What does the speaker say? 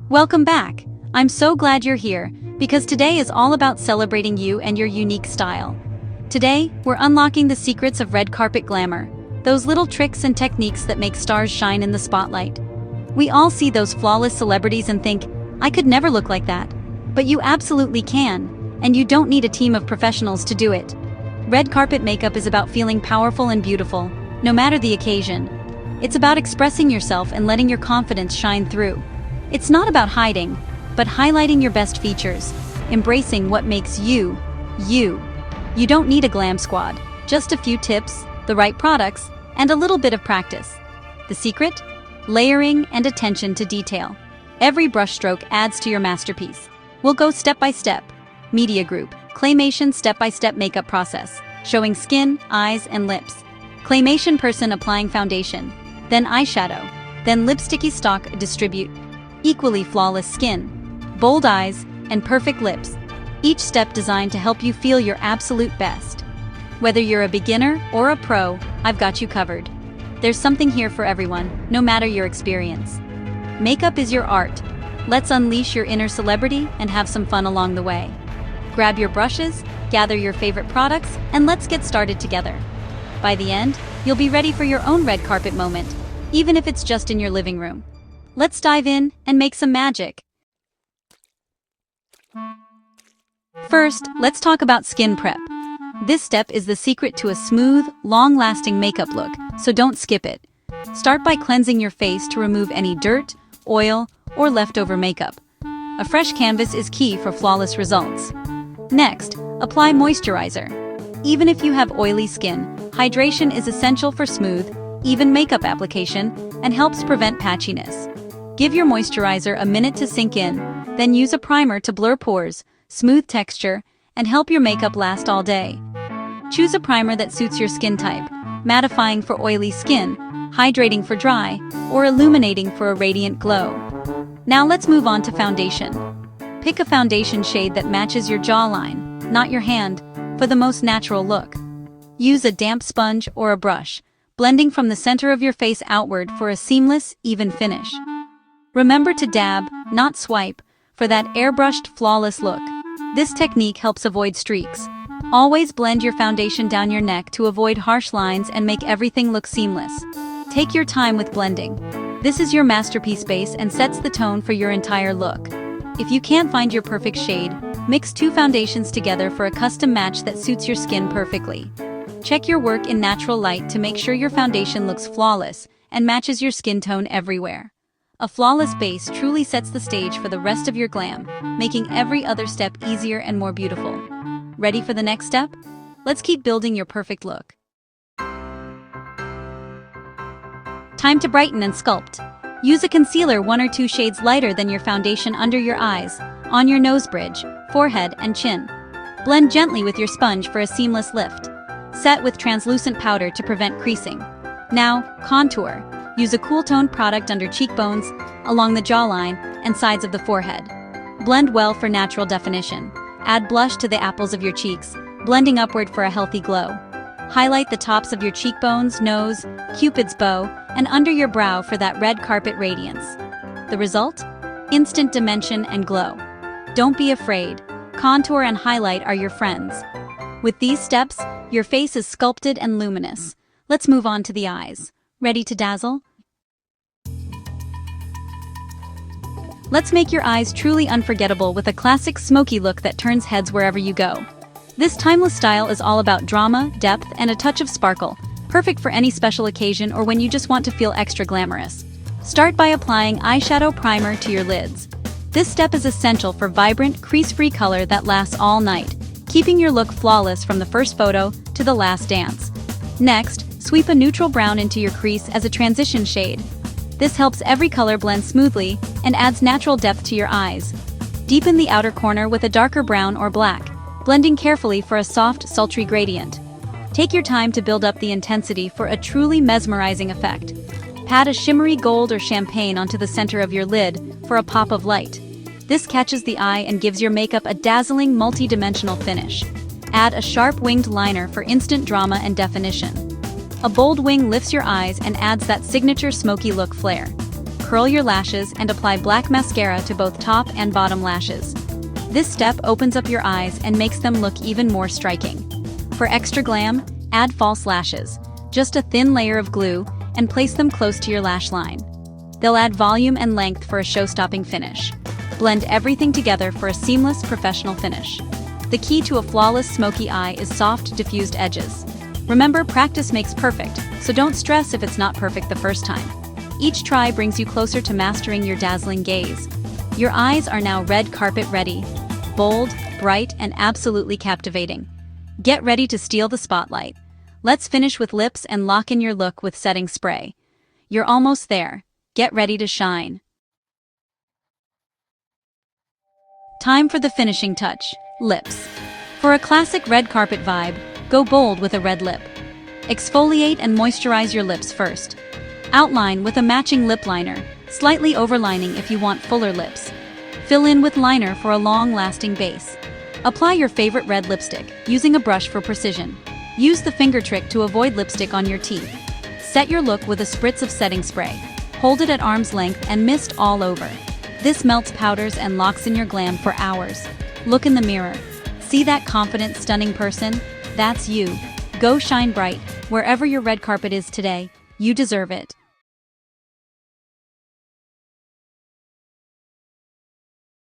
Welcome back. I'm so glad you're here, because today is all about celebrating you and your unique style. Today, we're unlocking the secrets of red carpet glamour, those little tricks and techniques that make stars shine in the spotlight. We all see those flawless celebrities and think, I could never look like that. But you absolutely can, and you don't need a team of professionals to do it. Red carpet makeup is about feeling powerful and beautiful, no matter the occasion. It's about expressing yourself and letting your confidence shine through. It's not about hiding, but highlighting your best features, embracing what makes you, you. You don't need a glam squad, just a few tips, the right products, and a little bit of practice. The secret? Layering and attention to detail. Every brushstroke adds to your masterpiece. We'll go step by step. Media group, claymation step-by-step makeup process, showing skin, eyes, and lips. Claymation person applying foundation, then eyeshadow, then lipsticky stock distribute. Equally flawless skin, bold eyes, and perfect lips. Each step designed to help you feel your absolute best. Whether you're a beginner or a pro, I've got you covered. There's something here for everyone, no matter your experience. Makeup is your art. Let's unleash your inner celebrity and have some fun along the way. Grab your brushes, gather your favorite products, and let's get started together. By the end, you'll be ready for your own red carpet moment, even if it's just in your living room. Let's dive in and make some magic. First, let's talk about skin prep. This step is the secret to a smooth, long-lasting makeup look, so don't skip it. Start by cleansing your face to remove any dirt, oil, or leftover makeup. A fresh canvas is key for flawless results. Next, apply moisturizer. Even if you have oily skin, hydration is essential for smooth, even makeup application and helps prevent patchiness. Give your moisturizer a minute to sink in, then use a primer to blur pores, smooth texture, and help your makeup last all day. Choose a primer that suits your skin type, mattifying for oily skin, hydrating for dry, or illuminating for a radiant glow. Now let's move on to foundation. Pick a foundation shade that matches your jawline, not your hand, for the most natural look. Use a damp sponge or a brush, blending from the center of your face outward for a seamless, even finish. Remember to dab, not swipe, for that airbrushed, flawless look. This technique helps avoid streaks. Always blend your foundation down your neck to avoid harsh lines and make everything look seamless. Take your time with blending. This is your masterpiece base and sets the tone for your entire look. If you can't find your perfect shade, mix two foundations together for a custom match that suits your skin perfectly. Check your work in natural light to make sure your foundation looks flawless and matches your skin tone everywhere. A flawless base truly sets the stage for the rest of your glam, making every other step easier and more beautiful. Ready for the next step? Let's keep building your perfect look. Time to brighten and sculpt. Use a concealer 1 or 2 shades lighter than your foundation under your eyes, on your nose bridge, forehead, and chin. Blend gently with your sponge for a seamless lift. Set with translucent powder to prevent creasing. Now, contour. Use a cool-toned product under cheekbones, along the jawline, and sides of the forehead. Blend well for natural definition. Add blush to the apples of your cheeks, blending upward for a healthy glow. Highlight the tops of your cheekbones, nose, Cupid's bow, and under your brow for that red carpet radiance. The result? Instant dimension and glow. Don't be afraid. Contour and highlight are your friends. With these steps, your face is sculpted and luminous. Let's move on to the eyes. Ready to dazzle? Let's make your eyes truly unforgettable with a classic smoky look that turns heads wherever you go. This timeless style is all about drama, depth, and a touch of sparkle, perfect for any special occasion or when you just want to feel extra glamorous. Start by applying eyeshadow primer to your lids. This step is essential for vibrant, crease-free color that lasts all night, keeping your look flawless from the first photo to the last dance. Next, sweep a neutral brown into your crease as a transition shade. This helps every color blend smoothly and adds natural depth to your eyes. Deepen the outer corner with a darker brown or black, blending carefully for a soft, sultry gradient. Take your time to build up the intensity for a truly mesmerizing effect. Pat a shimmery gold or champagne onto the center of your lid for a pop of light. This catches the eye and gives your makeup a dazzling, multi-dimensional finish. Add a sharp winged liner for instant drama and definition. A bold wing lifts your eyes and adds that signature smoky look flair. curl your lashes and apply black mascara to both top and bottom lashes. This step opens up your eyes and makes them look even more striking. For extra glam, add false lashes. Just a thin layer of glue and place them close to your lash line. They'll add volume and length for a show-stopping finish. Blend everything together for a seamless, professional finish. The key to a flawless smoky eye is soft, diffused edges. Remember, practice makes perfect, so don't stress if it's not perfect the first time. Each try brings you closer to mastering your dazzling gaze. Your eyes are now red carpet ready. Bold, bright, and absolutely captivating. Get ready to steal the spotlight. Let's finish with lips and lock in your look with setting spray. You're almost there. Get ready to shine. Time for the finishing touch, lips. For a classic red carpet vibe, go bold with a red lip. Exfoliate and moisturize your lips first. Outline with a matching lip liner, slightly overlining if you want fuller lips. Fill in with liner for a long-lasting base. Apply your favorite red lipstick, using a brush for precision. Use the finger trick to avoid lipstick on your teeth. Set your look with a spritz of setting spray. Hold it at arm's length and mist all over. This melts powders and locks in your glam for hours. Look in the mirror. See that confident, stunning person? That's you. Go shine bright. Wherever your red carpet is today, you deserve it.